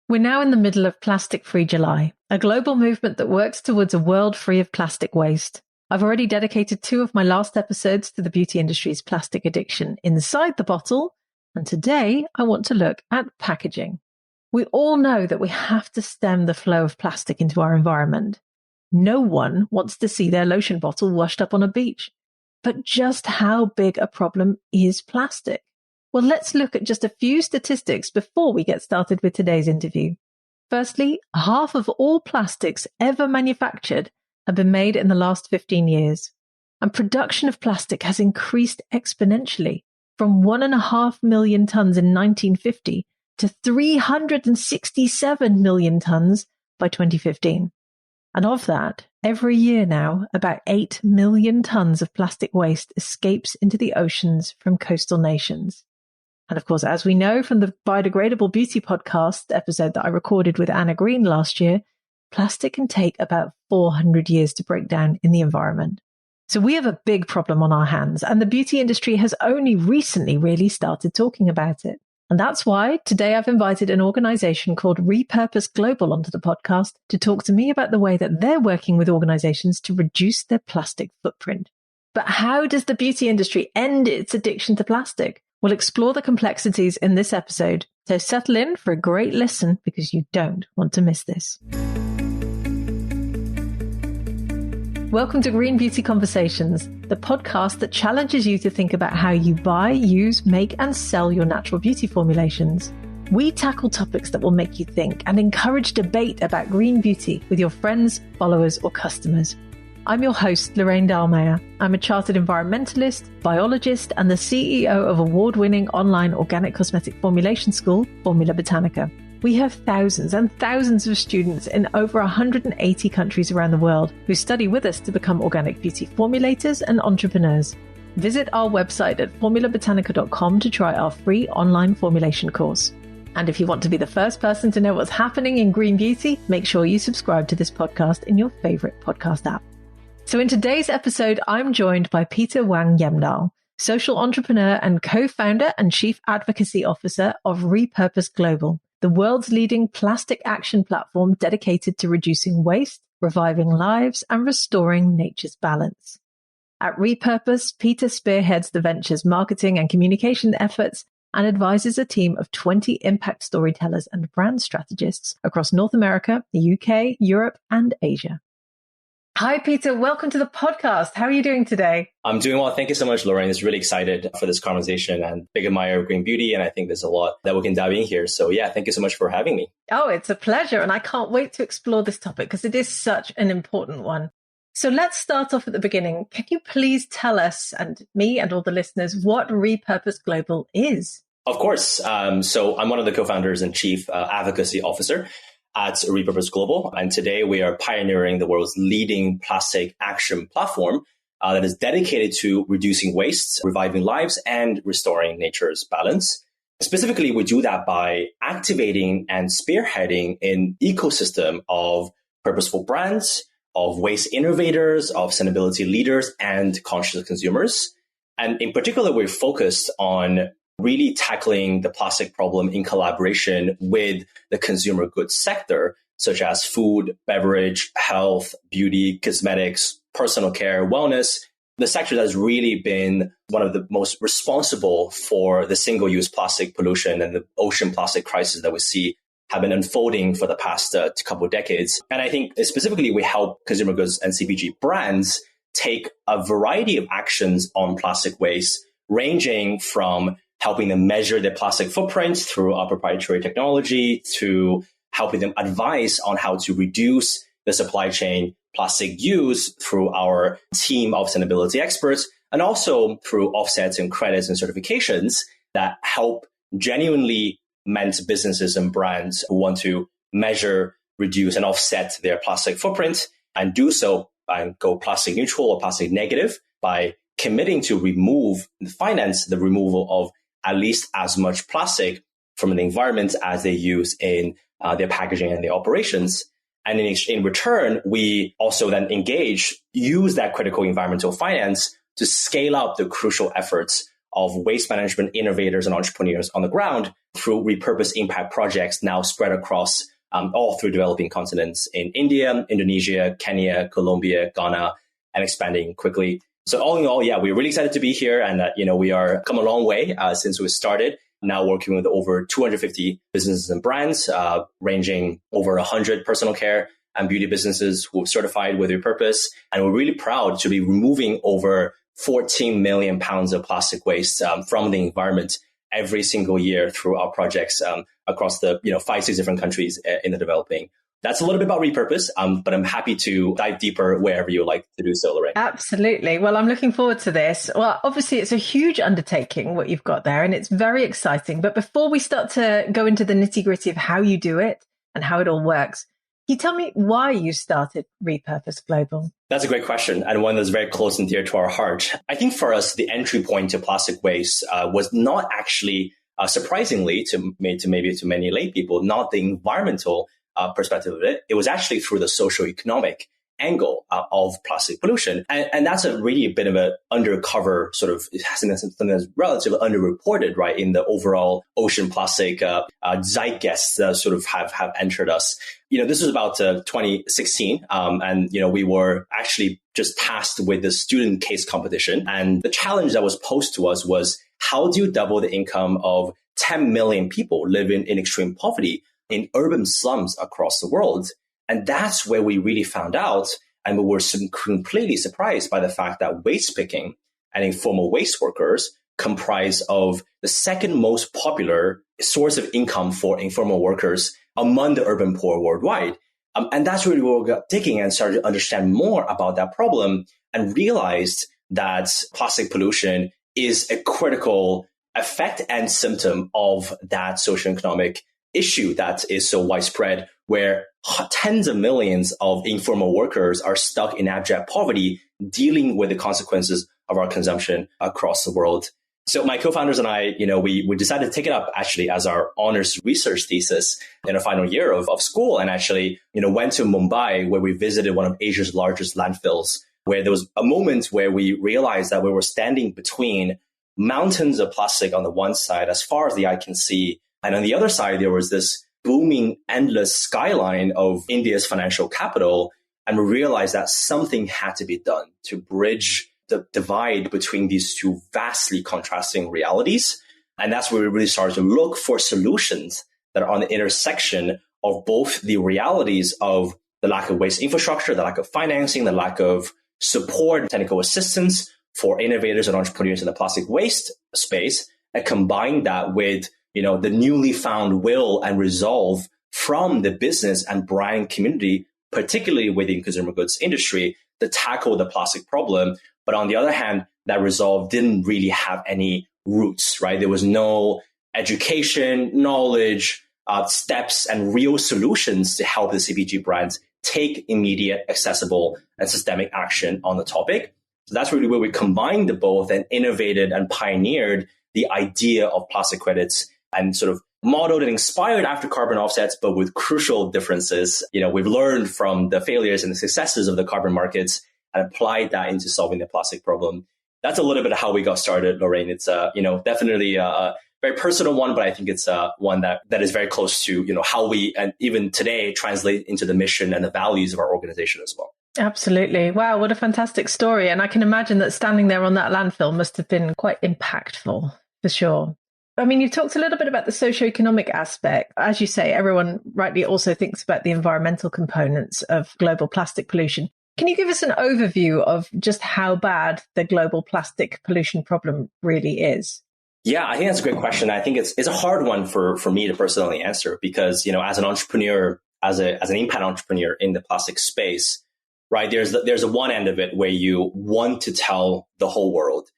We're now in the middle of Plastic Free July, a global movement that works towards a world free of plastic waste. I've already dedicated 2 of my last episodes to the beauty industry's plastic addiction inside the bottle, and today I want to look at packaging. We all know that we have to stem the flow of plastic into our environment. No one wants to see their lotion bottle washed up on a beach. But just how big a problem is plastic? Well, let's look at just a few statistics before we get started with today's interview. Firstly, half of all plastics ever manufactured have been made in the last 15 years. And production of plastic has increased exponentially from 1.5 million tons in 1950 to 367 million tons by 2015. And of that, every year now, about 8 million tons of plastic waste escapes into the oceans from coastal nations. And of course, as we know from the Biodegradable Beauty podcast episode that I recorded with Anna Green last year, plastic can take about 400 years to break down in the environment. So we have a big problem on our hands, and the beauty industry has only recently really started talking about it. And that's why today I've invited an organization called Repurpose Global onto the podcast to talk to me about the way that they're working with organizations to reduce their plastic footprint. But how does the beauty industry end its addiction to plastic? We'll explore the complexities in this episode, so settle in for a great listen because you don't want to miss this. Welcome to Green Beauty Conversations, the podcast that challenges you to think about how you buy, use, make, and sell your natural beauty formulations. We tackle topics that will make you think and encourage debate about green beauty with your friends, followers, or customers. I'm your host, Lorraine Dahlmeier. I'm a chartered environmentalist, biologist, and the CEO of award-winning online organic cosmetic formulation school, Formula Botanica. We have thousands and thousands of students in over 180 countries around the world who study with us to become organic beauty formulators and entrepreneurs. Visit our website at formulabotanica.com to try our free online formulation course. And if you want to be the first person to know what's happening in green beauty, make sure you subscribe to this podcast in your favorite podcast app. So in today's episode, I'm joined by Peter Wang Yemdal, social entrepreneur and co-founder and chief advocacy officer of Repurpose Global, the world's leading plastic action platform dedicated to reducing waste, reviving lives, and restoring nature's balance. At Repurpose, Peter spearheads the venture's marketing and communication efforts and advises a team of 20 impact storytellers and brand strategists across North America, the UK, Europe, and Asia. Hi, Peter. Welcome to the podcast. How are you doing today? I'm doing well. Thank you so much, Lorraine. It's really excited for this conversation and big admirer of green beauty. And I think there's a lot that we can dive in here. So yeah, thank you so much for having me. Oh, it's a pleasure. And I can't wait to explore this topic because it is such an important one. So let's start off at the beginning. Can you please tell us and me and all the listeners what Repurpose Global is? Of course. So I'm one of the co-founders and chief advocacy officer at Repurpose Global. And today we are pioneering the world's leading plastic action platform that is dedicated to reducing waste, reviving lives, and restoring nature's balance. Specifically, we do that by activating and spearheading an ecosystem of purposeful brands, of waste innovators, of sustainability leaders, and conscious consumers. And in particular, we're focused on really tackling the plastic problem in collaboration with the consumer goods sector, such as food, beverage, health, beauty, cosmetics, personal care, wellness, the sector that's really been one of the most responsible for the single-use plastic pollution and the ocean plastic crisis that we see have been unfolding for the past couple of decades. And I think specifically we help consumer goods and CPG brands take a variety of actions on plastic waste, ranging from helping them measure their plastic footprint through our proprietary technology to helping them advise on how to reduce the supply chain plastic use through our team of sustainability experts, and also through offsets and credits and certifications that help genuinely meant businesses and brands who want to measure, reduce, and offset their plastic footprint and do so and go plastic neutral or plastic negative by committing to finance the removal of at least as much plastic from the environment as they use in their packaging and their operations. And in return, we also then use that critical environmental finance to scale up the crucial efforts of waste management innovators and entrepreneurs on the ground through repurposed impact projects now spread across all through developing continents in India, Indonesia, Kenya, Colombia, Ghana, and expanding quickly. So all in all, yeah, we're really excited to be here, and we are come a long way since we started. Now working with over 250 businesses and brands, ranging over 100 personal care and beauty businesses who are certified with Repurpose. And we're really proud to be removing over 14 million pounds of plastic waste from the environment every single year through our projects across the 5-6 different countries in the developing. That's a little bit about Repurpose, but I'm happy to dive deeper wherever you like to do so, Lorraine. Absolutely. Well, I'm looking forward to this. Well, obviously, it's a huge undertaking, what you've got there, and it's very exciting. But before we start to go into the nitty-gritty of how you do it and how it all works, can you tell me why you started Repurpose Global? That's a great question, and one that's very close and dear to our heart. I think for us, the entry point to plastic waste was not actually, surprisingly, to many lay people, not the environmental perspective of it. It was actually through the socioeconomic angle of plastic pollution. And that's a really bit of an undercover sort of something that's relatively underreported, right, in the overall ocean plastic zeitgeist that sort of have entered us. This was about 2016. And we were actually just tasked with the student case competition. And the challenge that was posed to us was, how do you double the income of 10 million people living in extreme poverty in urban slums across the world? And that's where we really found out, and we were completely surprised by the fact that waste picking and informal waste workers comprise of the second most popular source of income for informal workers among the urban poor worldwide. And that's where we got digging and started to understand more about that problem and realized that plastic pollution is a critical effect and symptom of that socioeconomic issue that is so widespread, where tens of millions of informal workers are stuck in abject poverty, dealing with the consequences of our consumption across the world. So my co-founders and I, we decided to take it up actually as our honors research thesis in our final year of school, and actually, went to Mumbai, where we visited one of Asia's largest landfills, where there was a moment where we realized that we were standing between mountains of plastic on the one side, as far as the eye can see, and on the other side, there was this booming, endless skyline of India's financial capital. And we realized that something had to be done to bridge the divide between these two vastly contrasting realities. And that's where we really started to look for solutions that are on the intersection of both the realities of the lack of waste infrastructure, the lack of financing, the lack of support, technical assistance for innovators and entrepreneurs in the plastic waste space, and combine that with the newly found will and resolve from the business and brand community, particularly within consumer goods industry, to tackle the plastic problem. But on the other hand, that resolve didn't really have any roots, right? There was no education, knowledge, steps, and real solutions to help the CPG brands take immediate, accessible, and systemic action on the topic. So that's really where we combined the both and innovated and pioneered the idea of plastic credits, and sort of modeled and inspired after carbon offsets, but with crucial differences. We've learned from the failures and the successes of the carbon markets and applied that into solving the plastic problem. That's a little bit of how we got started, Lorraine. It's definitely a very personal one, but I think it's one that is very close to how we, and even today, translate into the mission and the values of our organization as well. Absolutely. Wow, what a fantastic story. And I can imagine that standing there on that landfill must have been quite impactful, for sure. I mean, you talked a little bit about the socioeconomic aspect. As you say, everyone rightly also thinks about the environmental components of global plastic pollution. Can you give us an overview of just how bad the global plastic pollution problem really is? Yeah, I think that's a great question. I think it's a hard one for me to personally answer because, as an entrepreneur, as an impact entrepreneur in the plastic space, right, there's a one end of it where you want to tell the whole world,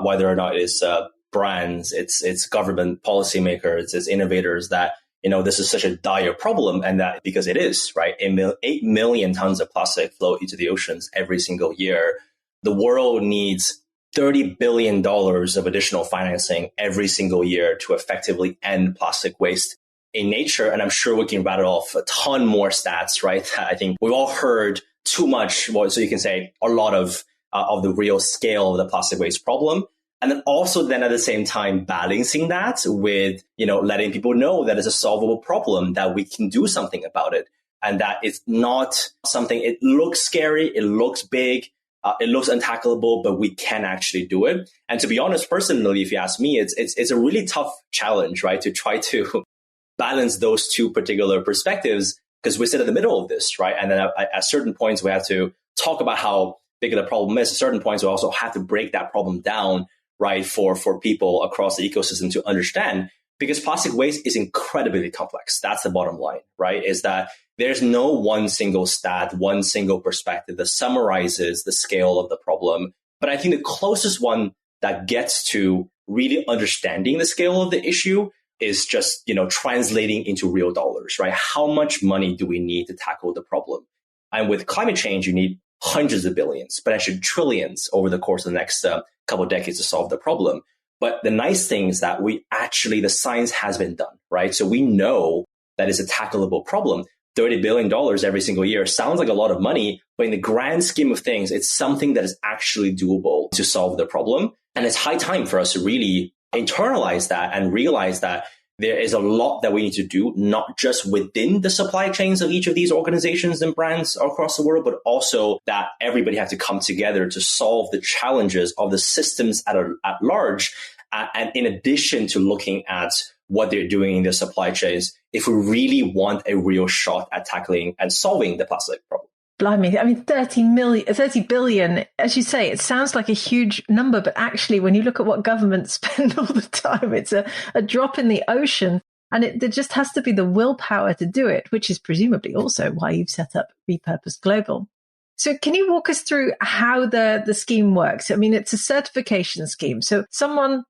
whether or not it's brands, it's government policymakers, it's innovators, that this is such a dire problem, and that because it is, right, 8 million tons of plastic flow into the oceans every single year. The world needs $30 billion of additional financing every single year to effectively end plastic waste in nature. And I'm sure we can rattle off a ton more stats, right? I think we've all heard too much, so you can say a lot of the real scale of the plastic waste problem. And then also then at the same time, balancing that with, letting people know that it's a solvable problem, that we can do something about it. And that it's not something, it looks scary, it looks big, it looks untacklable, but we can actually do it. And to be honest, personally, if you ask me, it's a really tough challenge, right? To try to balance those two particular perspectives, because we sit in the middle of this, right? And then at certain points, we have to talk about how big the problem is. At certain points, we also have to break that problem down, right, for people across the ecosystem to understand, because plastic waste is incredibly complex. That's the bottom line, right? Is that there's no one single stat, one single perspective that summarizes the scale of the problem. But I think the closest one that gets to really understanding the scale of the issue is just, translating into real dollars, right? How much money do we need to tackle the problem? And with climate change, you need hundreds of billions, potentially trillions over the course of the next couple of decades to solve the problem. But the nice thing is that the science has been done, right? So we know that it's a tackleable problem. $30 billion every single year sounds like a lot of money, but in the grand scheme of things, it's something that is actually doable to solve the problem. And it's high time for us to really internalize that and realize that there is a lot that we need to do, not just within the supply chains of each of these organizations and brands across the world, but also that everybody has to come together to solve the challenges of the systems at large. And in addition to looking at what they're doing in their supply chains, if we really want a real shot at tackling and solving the plastic problem. Blimey, 30 billion, as you say, it sounds like a huge number, but actually when you look at what governments spend all the time, it's a drop in the ocean. And there just has to be the willpower to do it, which is presumably also why you've set up Repurpose Global. So can you walk us through how the scheme works? I mean, it's a certification scheme. So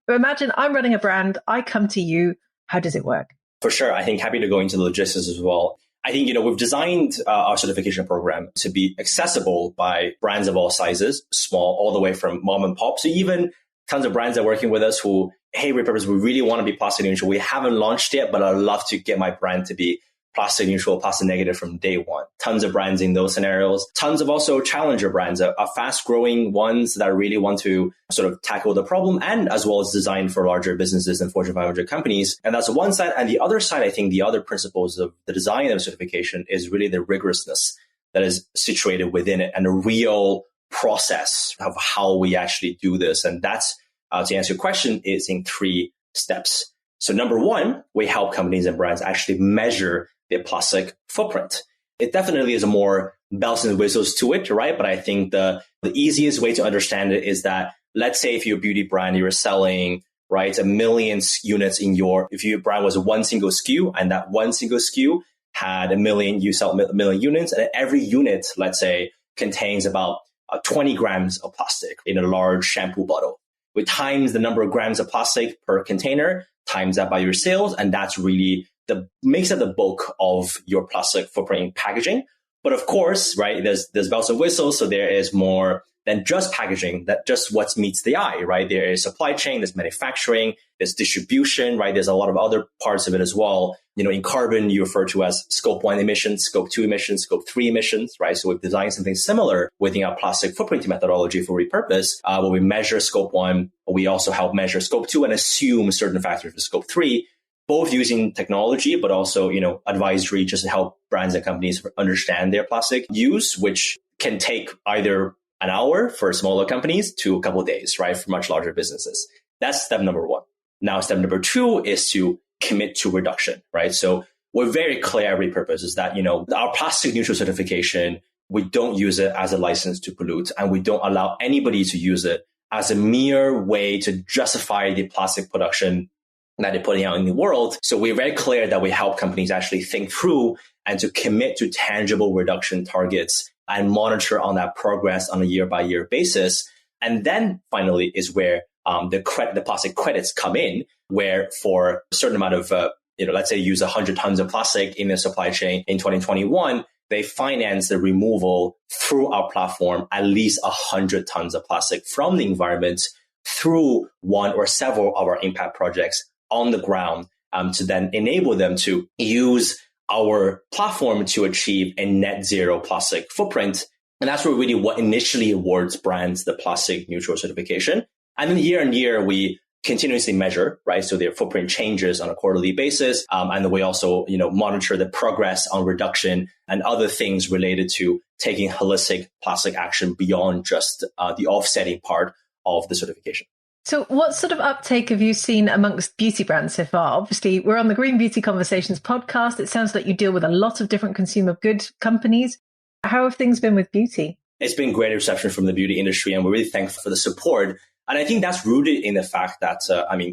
imagine I'm running a brand, I come to you. How does it work? For sure. I think happy to go into the logistics as well. I think, we've designed our certification program to be accessible by brands of all sizes, small, all the way from mom and pop. So even tons of brands that are working with us who, hey, Repurpose, we really want to be plastic neutral. We haven't launched yet, but I'd love to get my brand to be plastic neutral, plastic negative from day one. Tons of brands in those scenarios. Tons of also challenger brands, are fast growing ones that really want to sort of tackle the problem, and as well as designed for larger businesses and Fortune 500 companies. And that's one side. And the other side, I think the other principles of the design of certification is really the rigorousness that is situated within it and a real process of how we actually do this. And that's, to answer your question, is in 3 steps. So number 1, we help companies and brands actually measure their plastic footprint. It definitely is a more bells and whistles to it, right? But I think the easiest way to understand it is that, let's say if you're a beauty brand, you're selling, right, 1 million units if your brand was one single SKU, and that one single SKU had 1 million, you sell 1 million units, and every unit, let's say, contains about 20 grams of plastic in a large shampoo bottle. With times the number of grams of plastic per container, times that by your sales, and that's really makes up the bulk of your plastic footprint packaging. But of course, right, there's bells and whistles, so there is more than just packaging, that just what meets the eye, right? There is supply chain, there's manufacturing, there's distribution, right? There's a lot of other parts of it as well. In carbon, you refer to as scope 1 emissions, scope 2 emissions, scope 3 emissions, right? So we've designed something similar within our plastic footprint methodology for Repurpose, where we measure scope 1, but we also help measure scope 2 and assume certain factors for scope 3, both using technology, but also, advisory just to help brands and companies understand their plastic use, which can take either an hour for smaller companies to a couple of days, right, for much larger businesses. That's step number 1. Now, step number 2 is to commit to reduction, right? So we're very clear at Repurpose is that, our plastic neutral certification, we don't use it as a license to pollute, and we don't allow anybody to use it as a mere way to justify the plastic production that they're putting out in the world. So we're very clear that we help companies actually think through and to commit to tangible reduction targets and monitor on that progress on a year-by-year basis. And then finally is where the plastic credits come in, where for a certain amount of, let's say use 100 tons of plastic in their supply chain in 2021, they finance the removal through our platform, at least 100 tons of plastic from the environment through one or several of our impact projects on the ground, to then enable them to use our platform to achieve a net zero plastic footprint. And that's really what initially awards brands the plastic neutral certification. And then year on year, we continuously measure, right? So their footprint changes on a quarterly basis. And then we also, monitor the progress on reduction and other things related to taking holistic plastic action beyond just the offsetting part of the certification. So what sort of uptake have you seen amongst beauty brands so far? Obviously, we're on the Green Beauty Conversations podcast. It sounds like you deal with a lot of different consumer goods companies. How have things been with beauty? It's been great reception from the beauty industry, and we're really thankful for the support. And I think that's rooted in the fact that,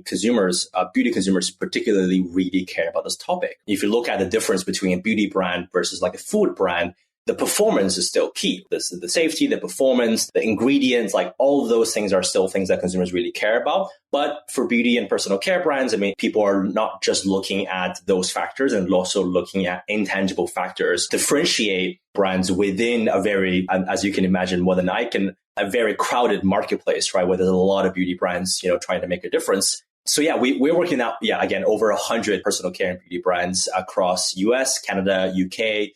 consumers, beauty consumers particularly really care about this topic. If you look at the difference between a beauty brand versus like a food brand, the performance is still key. The safety, the performance, the ingredients, like all of those things are still things that consumers really care about. But for beauty and personal care brands, people are not just looking at those factors and also looking at intangible factors, differentiate brands within a very, as you can imagine more than I can, a very crowded marketplace, right? Where there's a lot of beauty brands, trying to make a difference. So we're working out, again, over 100 personal care and beauty brands across US, Canada, UK,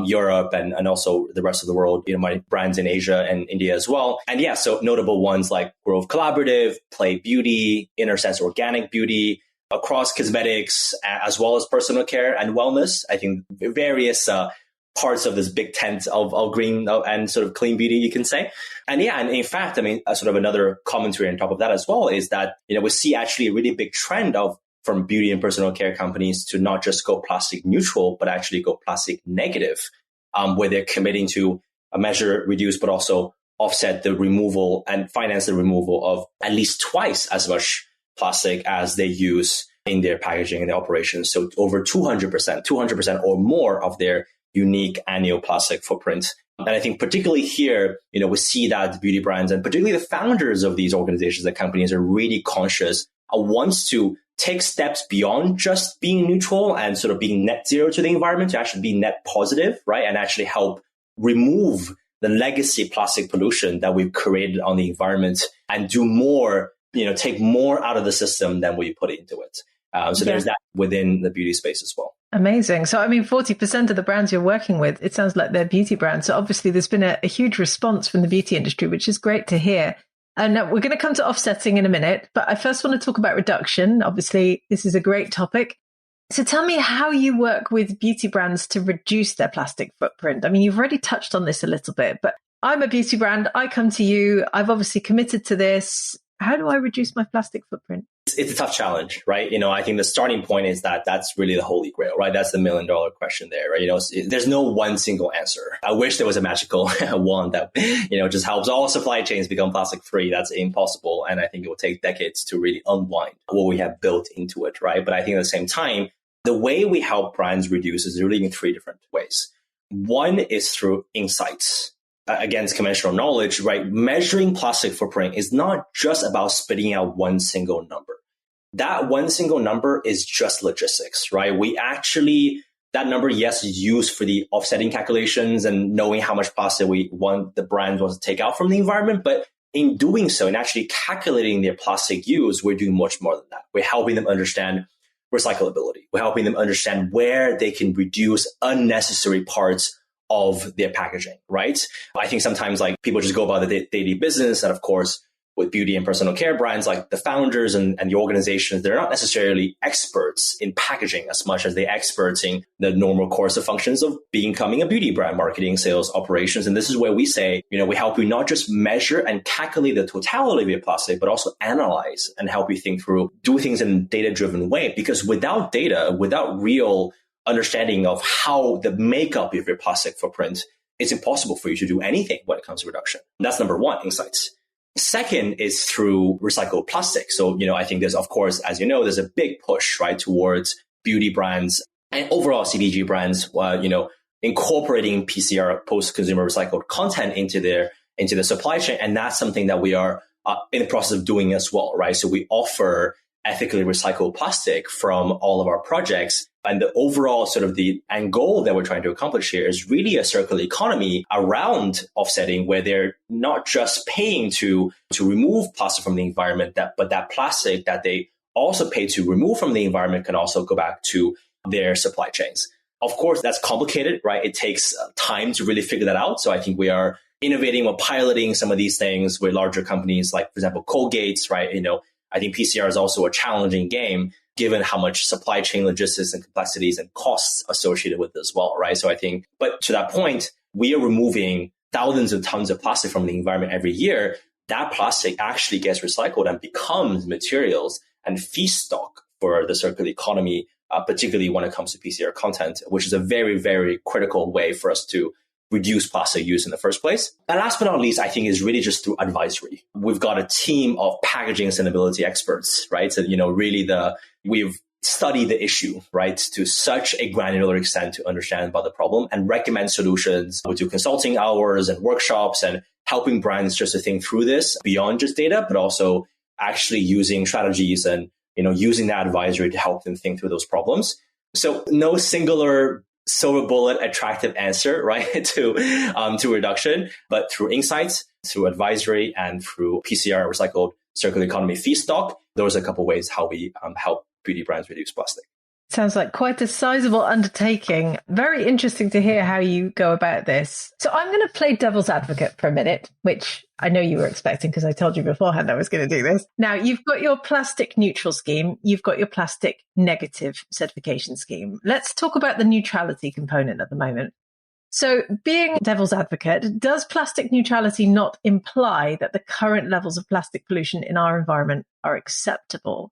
Europe, and also the rest of the world, my brands in Asia and India as well. And so notable ones like Grove Collaborative, Play Beauty, Inner Sense Organic Beauty, across cosmetics, as well as personal care and wellness. I think various parts of this big tent of green and sort of clean beauty, you can say. And in fact, sort of another commentary on top of that as well is that, we see actually a really big trend from beauty and personal care companies to not just go plastic neutral, but actually go plastic negative, where they're committing to measure, reduce, but also offset the removal and finance the removal of at least twice as much plastic as they use in their packaging and their operations. So over 200% or more of their unique annual plastic footprint. And I think particularly here, we see that the beauty brands and particularly the founders of these organizations and companies are really conscious, wants to take steps beyond just being neutral and sort of being net zero to the environment to actually be net positive, right? And actually help remove the legacy plastic pollution that we've created on the environment and do more, take more out of the system than we put into it. There's that within the beauty space as well. Amazing. So, 40% of the brands you're working with, it sounds like they're beauty brands. So obviously there's been a huge response from the beauty industry, which is great to hear. And we're going to come to offsetting in a minute, but I first want to talk about reduction. Obviously, this is a great topic. So tell me how you work with beauty brands to reduce their plastic footprint. You've already touched on this a little bit, but I'm a beauty brand. I come to you. I've obviously committed to this. How do I reduce my plastic footprint? It's a tough challenge, right? I think the starting point is that's really the holy grail, right? That's the $1 million question there, right? There's no one single answer. I wish there was a magical one that, just helps all supply chains become plastic free. That's impossible. And I think it will take decades to really unwind what we have built into it, right? But I think at the same time, the way we help brands reduce is really in 3 different ways. One is through insights. Against conventional knowledge, right? Measuring plastic footprint is not just about spitting out one single number. That one single number is just logistics, right? That number, yes, is used for the offsetting calculations and knowing how much plastic the brand wants to take out from the environment. But in doing so, in actually calculating their plastic use, we're doing much more than that. We're helping them understand recyclability. We're helping them understand where they can reduce unnecessary parts of their packaging, right? I think sometimes people just go about the daily business, and of course, with beauty and personal care brands, like the founders and the organizations, they're not necessarily experts in packaging as much as they're experts in the normal course of functions of becoming a beauty brand, marketing, sales, operations. And this is where we say, we help you not just measure and calculate the totality of your plastic, but also analyze and help you think through, do things in a data-driven way. Because without data, without real understanding of how the makeup of your plastic footprint, it's impossible for you to do anything when it comes to reduction. That's number one, insights. Second is through recycled plastic. So, I think there's, of course, as you know, there's a big push, right, towards beauty brands and overall CPG brands, incorporating PCR, post-consumer recycled content into the supply chain. And that's something that we are in the process of doing as well, right? So we offer ethically recycled plastic from all of our projects. And the overall sort of the end goal that we're trying to accomplish here is really a circular economy around offsetting, where they're not just paying to remove plastic from the environment, but that plastic that they also pay to remove from the environment can also go back to their supply chains. Of course, that's complicated, right? It takes time to really figure that out. So I think we are innovating or piloting some of these things with larger companies like, for example, Colgate, right? I think PCR is also a challenging game given how much supply chain logistics and complexities and costs associated with it as well, right? So I think, but to that point, we are removing thousands of tons of plastic from the environment every year. That plastic actually gets recycled and becomes materials and feedstock for the circular economy, particularly when it comes to PCR content, which is a very, very critical way for us to reduce plastic use in the first place. And last but not least, I think is really just through advisory. We've got a team of packaging sustainability experts, right? So, we've studied the issue, right, to such a granular extent to understand about the problem and recommend solutions. We do consulting hours and workshops and helping brands just to think through this beyond just data, but also actually using strategies and, using that advisory to help them think through those problems. So no singular silver bullet attractive answer, right, to reduction, but through insights, through advisory, and through PCR recycled circular economy feedstock. Those are a couple of ways how we help beauty brands reduce plastic. Sounds like quite a sizable undertaking. Very interesting to hear how you go about this. So I'm going to play devil's advocate for a minute, which I know you were expecting because I told you beforehand I was going to do this. Now, you've got your plastic neutral scheme. You've got your plastic negative certification scheme. Let's talk about the neutrality component at the moment. So being devil's advocate, does plastic neutrality not imply that the current levels of plastic pollution in our environment are acceptable?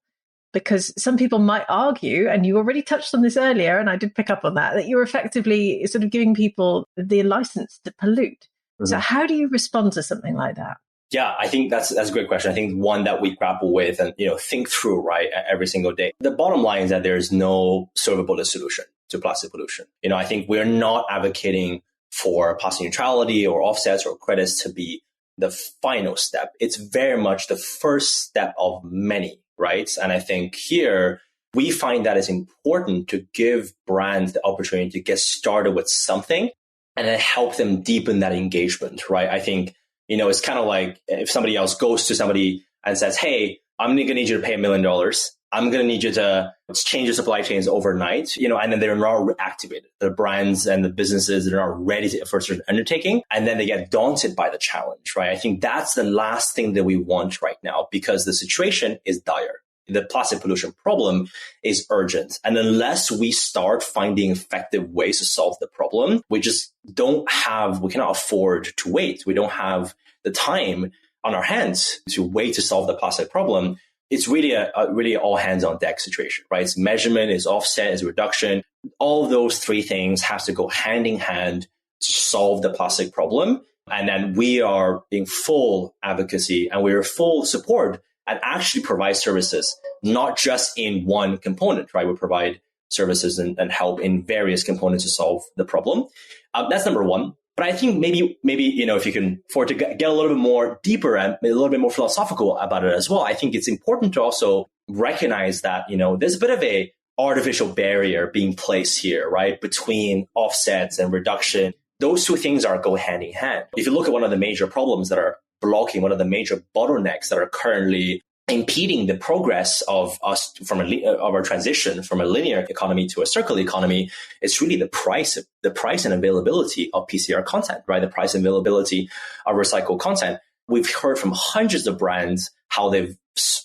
Because some people might argue, and you already touched on this earlier, and I did pick up on that you're effectively sort of giving people the license to pollute. Mm-hmm. So how do you respond to something like that? Yeah, I think that's a great question. I think one that we grapple with and think through, right, every single day. The bottom line is that there is no silver bullet solution to plastic pollution. I think we're not advocating for plastic neutrality or offsets or credits to be the final step. It's very much the first step of many. Right. And I think here we find that it's important to give brands the opportunity to get started with something and then help them deepen that engagement. Right. I think, it's kind of like if somebody else goes to somebody and says, hey, I'm going to need you to pay $1 million. I'm going to need you to change your supply chains overnight, and then they're not reactivated. The brands and the businesses are not ready for a certain undertaking. And then they get daunted by the challenge, right? I think that's the last thing that we want right now because the situation is dire. The plastic pollution problem is urgent. And unless we start finding effective ways to solve the problem, we cannot afford to wait. We don't have the time on our hands to wait to solve the plastic problem. It's really a all hands on deck situation, right? It's measurement, it's offset, it's reduction. All of those three things have to go hand in hand to solve the plastic problem. And then we are in full advocacy and we're full support and actually provide services, not just in one component, right? We provide services and help in various components to solve the problem. That's number one. But I think maybe if you can afford to get a little bit more deeper and a little bit more philosophical about it as well, I think it's important to also recognize that, there's a bit of a artificial barrier being placed here, right? Between offsets and reduction. Those two things go hand in hand. If you look at one of the major problems that are blocking, one of the major bottlenecks that are currently impeding the progress of us of our transition from a linear economy to a circular economy, it's really the price and availability of PCR content, right? The price and availability of recycled content. We've heard from hundreds of brands how they've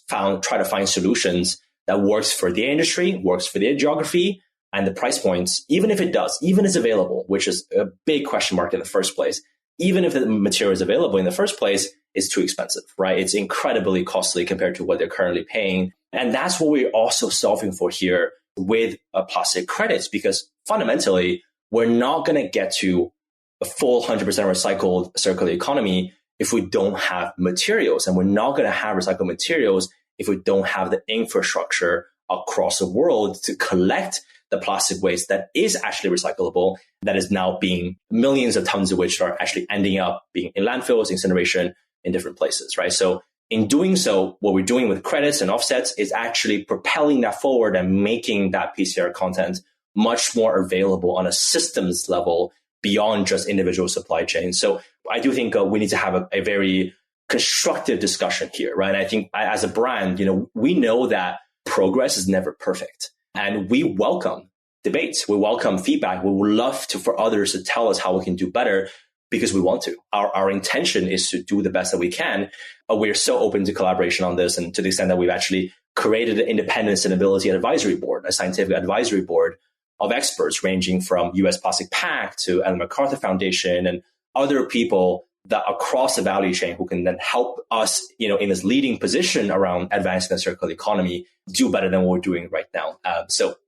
try to find solutions that works for their industry, works for their geography, and the price points, even if it's available, which is a big question mark in the first place. Even if the material is available in the first place, it's too expensive, right? It's incredibly costly compared to what they're currently paying. And that's what we're also solving for here with plastic credits, because fundamentally, we're not going to get to a full 100% recycled circular economy if we don't have materials. And we're not going to have recycled materials if we don't have the infrastructure across the world to collect the plastic waste that is actually recyclable, that is now being millions of tons of which are actually ending up being in landfills, incineration in different places, right? So in doing so, what we're doing with credits and offsets is actually propelling that forward and making that PCR content much more available on a systems level beyond just individual supply chains. So I do think we need to have a very constructive discussion here, right? And I think as a brand, we know that progress is never perfect. And we welcome debates. We welcome feedback. We would love for others to tell us how we can do better. because we want to. Our intention is to do the best that we can. We're so open to collaboration on this, and to the extent that we've actually created an independent sustainability advisory board, a scientific advisory board of experts ranging from US Plastic Pact to Ellen MacArthur Foundation and other people that across the value chain who can then help us, in this leading position around advancing the circular economy, do better than what we're doing right now.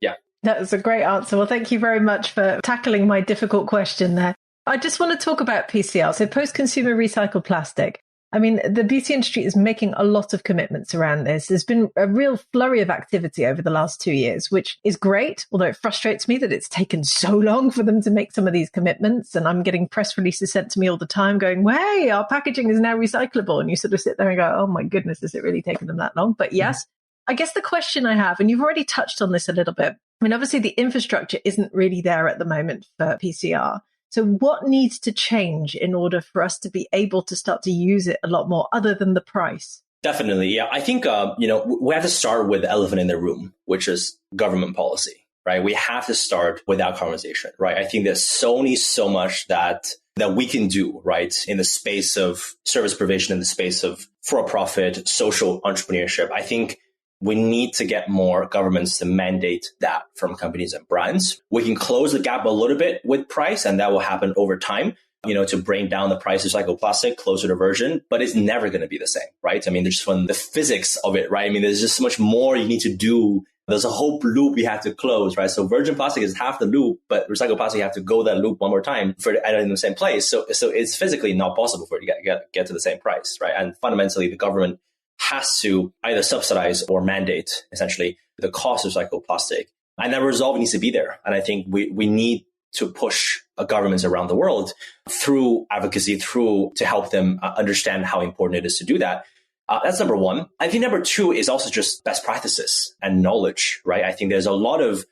Yeah. That was a great answer. Well, thank you very much for tackling my difficult question there. I just want to talk about PCR, so post-consumer recycled plastic. I mean, the beauty industry is making a lot of commitments around this. There's been a real flurry of activity over the last 2 years, which is great, although it frustrates me that it's taken so long for them to make some of these commitments. And I'm getting press releases sent to me all the time going, hey, our packaging is now recyclable. And you sort of sit there and go, oh my goodness, has it really taken them that long? But yes, I guess the question I have, and you've already touched on this a little bit, I mean, obviously the infrastructure isn't really there at the moment for PCR. So what needs to change in order for us to be able to start to use it a lot more other than the price? Definitely. Yeah. I think, we have to start with the elephant in the room, which is government policy, right? We have to start with that conversation, right? I think there's so much that we can do, right? In the space of service provision, in the space of for-profit, social entrepreneurship. I think we need to get more governments to mandate that from companies and brands. We can close the gap a little bit with price, and that will happen over time, to bring down the price of recycled plastic closer to virgin, but it's never going to be the same, right? I mean, there's just the physics of it, right? I mean, there's just so much more you need to do. There's a whole loop you have to close, right? So virgin plastic is half the loop, but recycled plastic, you have to go that loop one more time for it to end in the same place. So it's physically not possible for it to get to the same price, right? And fundamentally, the government has to either subsidize or mandate essentially the cost of recycled plastic. And that resolve needs to be there. And I think we need to push governments around the world through advocacy, to help them understand how important it is to do that. That's number one. I think number two is also just best practices and knowledge, right? I think there's a lot of,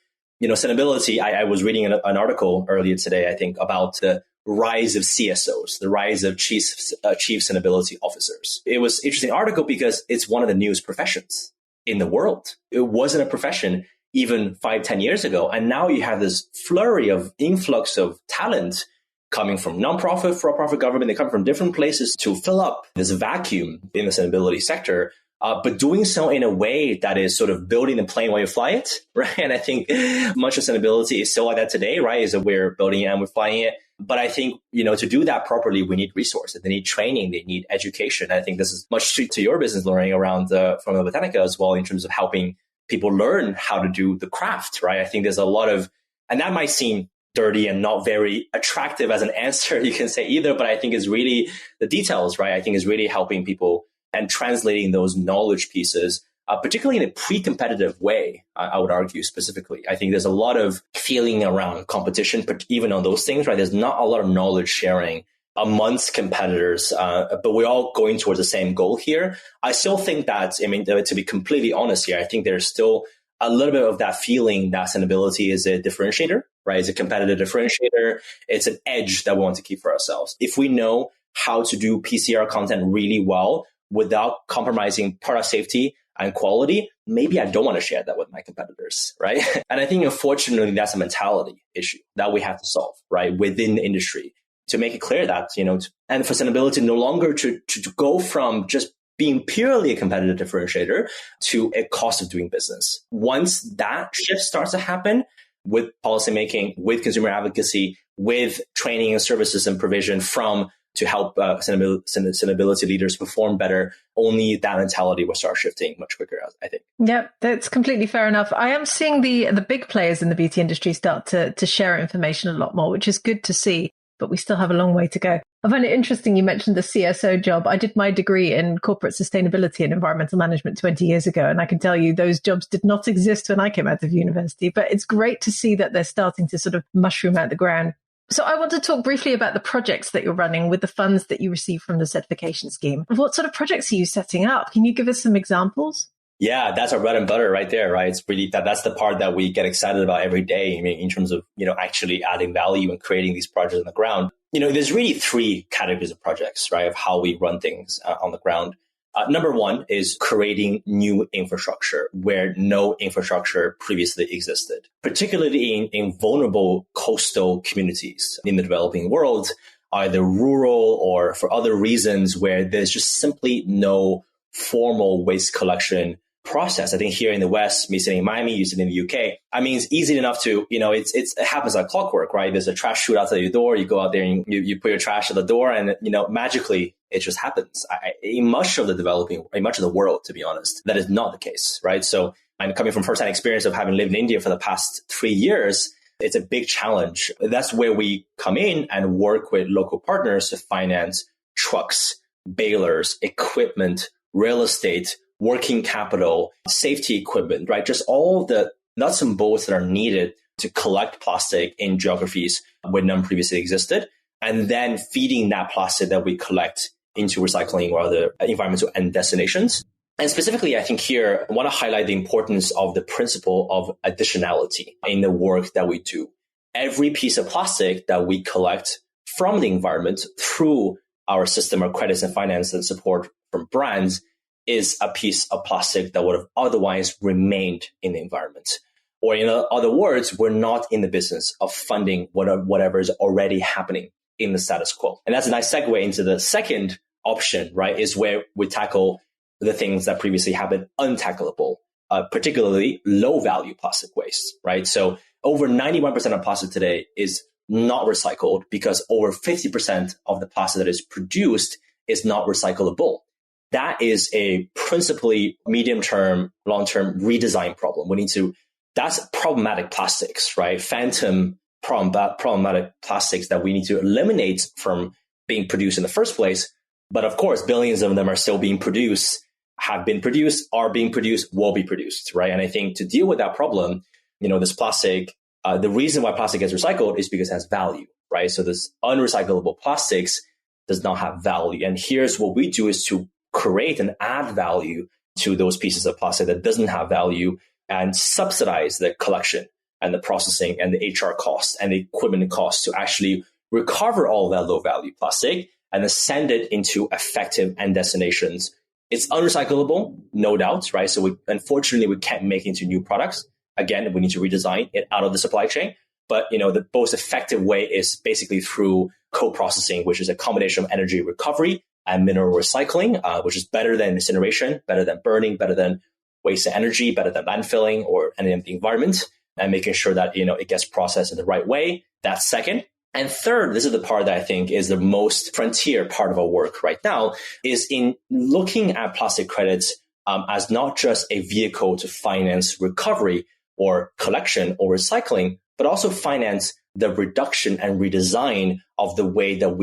sustainability. I was reading an article earlier today, I think, about the rise of CSOs, the rise of chief sustainability officers. It was an interesting article because it's one of the newest professions in the world. It wasn't a profession even 5-10 years ago. And now you have this flurry of influx of talent coming from nonprofit, for-profit government. They come from different places to fill up this vacuum in the sustainability sector. But doing so in a way that is sort of building the plane while you fly it, right? And I think much of sustainability is still like that today, right? Is that we're building it and we're flying it. But I think, to do that properly, we need resources. They need training. They need education. I think this is much to your business learning around from Botanica as well, in terms of helping people learn how to do the craft, right? I think there's a lot of, and that might seem dirty and not very attractive as an answer, you can say either, but I think it's really the details, right? I think is really helping people and translating those knowledge pieces, particularly in a pre-competitive way, I would argue specifically. I think there's a lot of feeling around competition, but even on those things, right? There's not a lot of knowledge sharing amongst competitors, but we're all going towards the same goal here. I still think that, to be completely honest here, I think there's still a little bit of that feeling that sustainability is a differentiator, right? It's a competitive differentiator. It's an edge that we want to keep for ourselves. If we know how to do PCR content really well without compromising product safety and quality, maybe I don't want to share that with my competitors, right? And I think, unfortunately, that's a mentality issue that we have to solve, right, within the industry, to make it clear that, and for sustainability no longer to go from just being purely a competitive differentiator to a cost of doing business. Once that shift starts to happen with policymaking, with consumer advocacy, with training and services and provision to help sustainability leaders perform better, only that mentality will start shifting much quicker, I think. Yep, that's completely fair enough. I am seeing the big players in the beauty industry start to share information a lot more, which is good to see, but we still have a long way to go. I find it interesting you mentioned the CSO job. I did my degree in corporate sustainability and environmental management 20 years ago, and I can tell you those jobs did not exist when I came out of university, but it's great to see that they're starting to sort of mushroom out the ground. So I want to talk briefly about the projects that you're running with the funds that you receive from the certification scheme. What sort of projects are you setting up? Can you give us some examples? Yeah, that's our bread and butter right there, right? It's really that's the part that we get excited about every day. In terms of, actually adding value and creating these projects on the ground. There's really 3 categories of projects, right, of how we run things on the ground. Number one is creating new infrastructure where no infrastructure previously existed, particularly in vulnerable coastal communities in the developing world. either rural or for other reasons where there's just simply no formal waste collection process. I think here in the West, me sitting in Miami, you sitting in the UK, I mean, it's easy enough to, it happens like clockwork, right? There's a trash chute outside your door. You go out there and you put your trash at the door and, magically it just happens. In much of the world, to be honest, that is not the case, right? So I'm coming from firsthand experience of having lived in India for the past 3 years. It's a big challenge. That's where we come in and work with local partners to finance trucks, balers, equipment, real estate, working capital, safety equipment, right? Just all the nuts and bolts that are needed to collect plastic in geographies where none previously existed, and then feeding that plastic that we collect into recycling or other environmental end destinations. And specifically, I think here, I want to highlight the importance of the principle of additionality in the work that we do. Every piece of plastic that we collect from the environment through our system of credits and finance and support from brands is a piece of plastic that would have otherwise remained in the environment. Or in other words, we're not in the business of funding whatever is already happening in the status quo. And that's a nice segue into the second option, right, is where we tackle the things that previously have been untackleable, particularly low value plastic waste, right? So over 91% of plastic today is not recycled because over 50% of the plastic that is produced is not recyclable. That is a principally medium-term, long-term redesign problem. That's problematic plastics, right? Phantom problematic plastics that we need to eliminate from being produced in the first place. But of course, billions of them are still being produced, have been produced, are being produced, will be produced, right? And I think to deal with that problem, this plastic, the reason why plastic gets recycled is because it has value, right? So this unrecyclable plastics does not have value. And here's what we do is to create and add value to those pieces of plastic that doesn't have value and subsidize the collection and the processing and the HR costs and the equipment costs to actually recover all that low value plastic and then send it into effective end destinations. It's unrecyclable, no doubt, right? So unfortunately, we can't make it into new products. Again, we need to redesign it out of the supply chain. But, the most effective way is basically through co-processing, which is a combination of energy recovery and mineral recycling, which is better than incineration, better than burning, better than waste energy, better than landfilling or any of the environment, and making sure that, it gets processed in the right way. That's second. And third, this is the part that I think is the most frontier part of our work right now, is in looking at plastic credits as not just a vehicle to finance recovery or collection or recycling, but also finance the reduction and redesign of the way that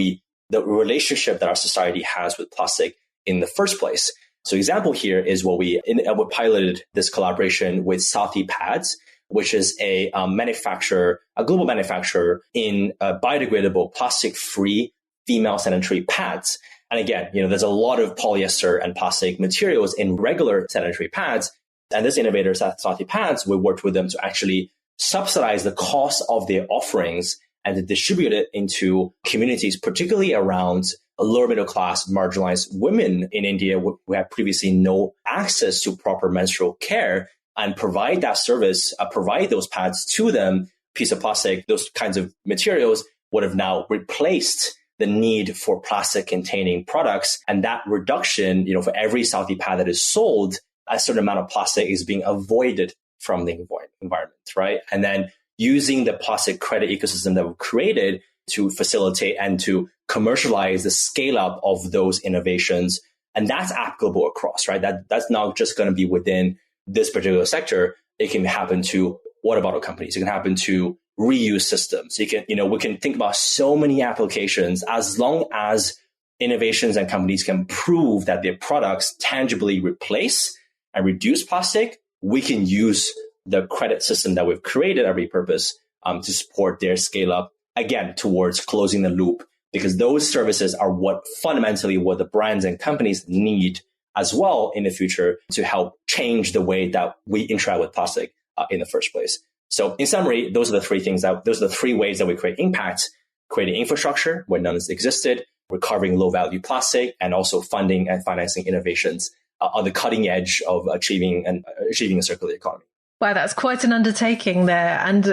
the relationship that our society has with plastic in the first place. So example here is we piloted this collaboration with Sathi Pads, which is a global manufacturer in biodegradable plastic-free female sanitary pads. And again, there's a lot of polyester and plastic materials in regular sanitary pads. And this innovator, Sathi Pads, we worked with them to actually subsidize the cost of their offerings and to distribute it into communities, particularly around lower middle class, marginalized women in India who had previously no access to proper menstrual care, and provide that service, provide those pads to them. Piece of plastic, those kinds of materials would have now replaced the need for plastic containing products. And that reduction, for every Sathi pad that is sold, a certain amount of plastic is being avoided from the environment, right? And then using the plastic credit ecosystem that we've created to facilitate and to commercialize the scale up of those innovations. And that's applicable across, right? That's not just going to be within this particular sector. It can happen to water bottle companies. It can happen to reuse systems. We can think about so many applications as long as innovations and companies can prove that their products tangibly replace and reduce plastic. We can use the credit system that we've created at Repurpose to support their scale up, again, towards closing the loop, because those services are fundamentally what the brands and companies need as well in the future to help change the way that we interact with plastic in the first place. So in summary, those are the three ways that we create impact: creating infrastructure where none has existed, recovering low value plastic, and also funding and financing innovations on the cutting edge of achieving a circular economy. Wow, that's quite an undertaking there, and,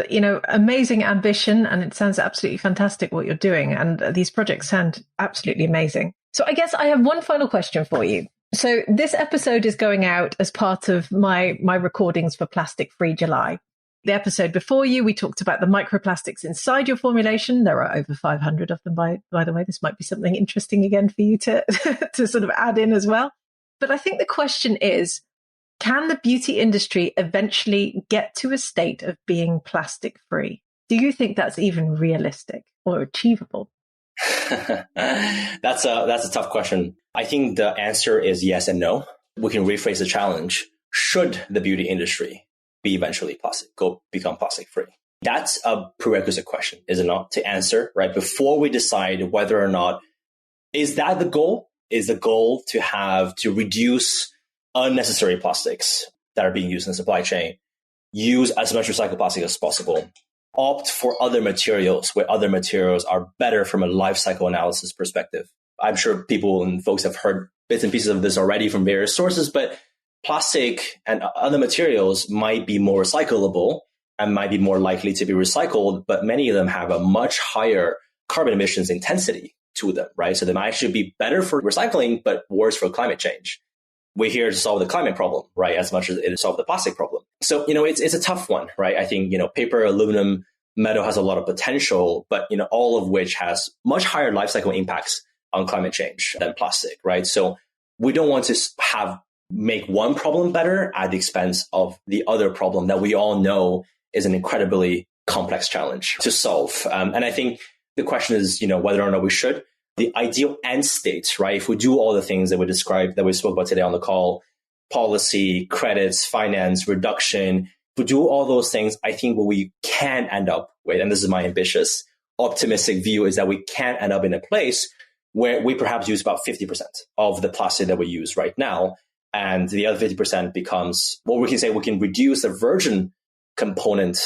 amazing ambition. And it sounds absolutely fantastic what you're doing. And these projects sound absolutely amazing. So I guess I have one final question for you. So this episode is going out as part of my recordings for Plastic Free July. The episode before you, we talked about the microplastics inside your formulation. There are over 500 of them, by the way. This might be something interesting again for you to, to sort of add in as well. But I think the question is, can the beauty industry eventually get to a state of being plastic free? Do you think that's even realistic or achievable? That's a tough question. I think the answer is yes and no. We can rephrase the challenge. Should the beauty industry be eventually become plastic free? That's a prerequisite question, is it not, to answer, right? Before we decide whether or not, is that the goal? Is the goal to reduce unnecessary plastics that are being used in the supply chain, use as much recycled plastic as possible, opt for other materials where other materials are better from a life cycle analysis perspective? I'm sure people and folks have heard bits and pieces of this already from various sources, but plastic and other materials might be more recyclable and might be more likely to be recycled, but many of them have a much higher carbon emissions intensity to them, right? So they might actually be better for recycling, but worse for climate change. We're here to solve the climate problem, right? As much as it solves the plastic problem. So, it's a tough one, right? I think, paper, aluminum, metal has a lot of potential, but, all of which has much higher life cycle impacts on climate change than plastic, right? So we don't want to make one problem better at the expense of the other problem that we all know is an incredibly complex challenge to solve. And I think the question is, whether or not we should. The ideal end state, right? If we do all the things that we described, that we spoke about today on the call, policy, credits, finance, reduction, if we do all those things, I think what we can end up with, and this is my ambitious, optimistic view, is that we can end up in a place where we perhaps use about 50% of the plastic that we use right now. And the other 50% becomes what we can say, we can reduce the virgin component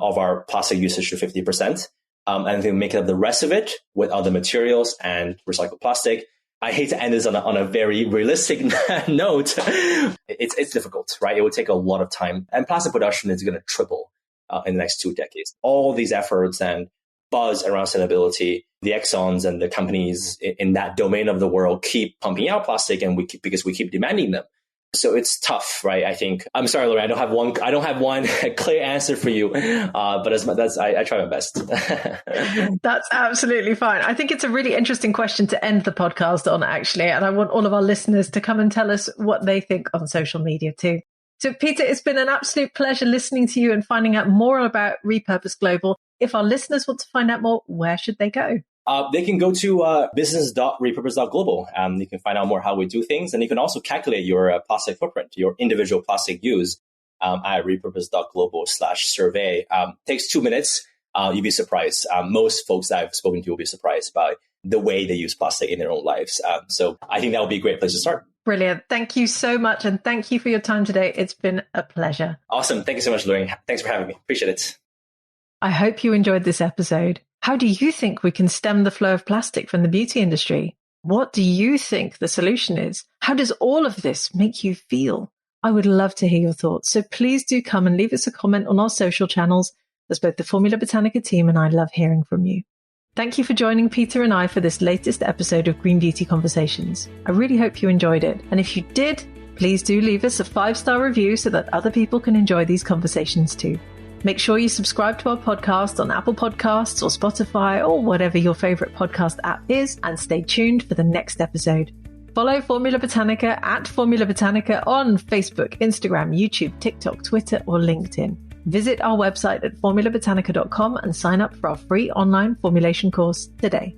of our plastic usage to 50%. And then make up the rest of it with other materials and recycled plastic. I hate to end this on a very realistic note. It's difficult, right? It would take a lot of time. And plastic production is going to triple in the next 2 decades. All these efforts and buzz around sustainability, the Exxons and the companies in that domain of the world keep pumping out plastic, and because we keep demanding them. So it's tough, right? I think. I'm sorry, Lauren. I don't have one clear answer for you, but I try my best. That's absolutely fine. I think it's a really interesting question to end the podcast on, actually, and I want all of our listeners to come and tell us what they think on social media too. So, Peter, it's been an absolute pleasure listening to you and finding out more about Repurpose Global. If our listeners want to find out more, where should they go? They can go to business.repurpose.global. You can find out more how we do things. And you can also calculate your plastic footprint, your individual plastic use at repurpose.global/survey. Takes 2 minutes. You'd be surprised. Most folks that I've spoken to will be surprised by the way they use plastic in their own lives. So I think that would be a great place to start. Brilliant. Thank you so much. And thank you for your time today. It's been a pleasure. Awesome. Thank you so much, Lorraine. Thanks for having me. Appreciate it. I hope you enjoyed this episode. How do you think we can stem the flow of plastic from the beauty industry? What do you think the solution is? How does all of this make you feel? I would love to hear your thoughts. So please do come and leave us a comment on our social channels, as both the Formula Botanica team and I love hearing from you. Thank you for joining Peter and I for this latest episode of Green Beauty Conversations. I really hope you enjoyed it. And if you did, please do leave us a 5-star review so that other people can enjoy these conversations too. Make sure you subscribe to our podcast on Apple Podcasts or Spotify or whatever your favorite podcast app is, and stay tuned for the next episode. Follow Formula Botanica at Formula Botanica on Facebook, Instagram, YouTube, TikTok, Twitter, or LinkedIn. Visit our website at formulabotanica.com and sign up for our free online formulation course today.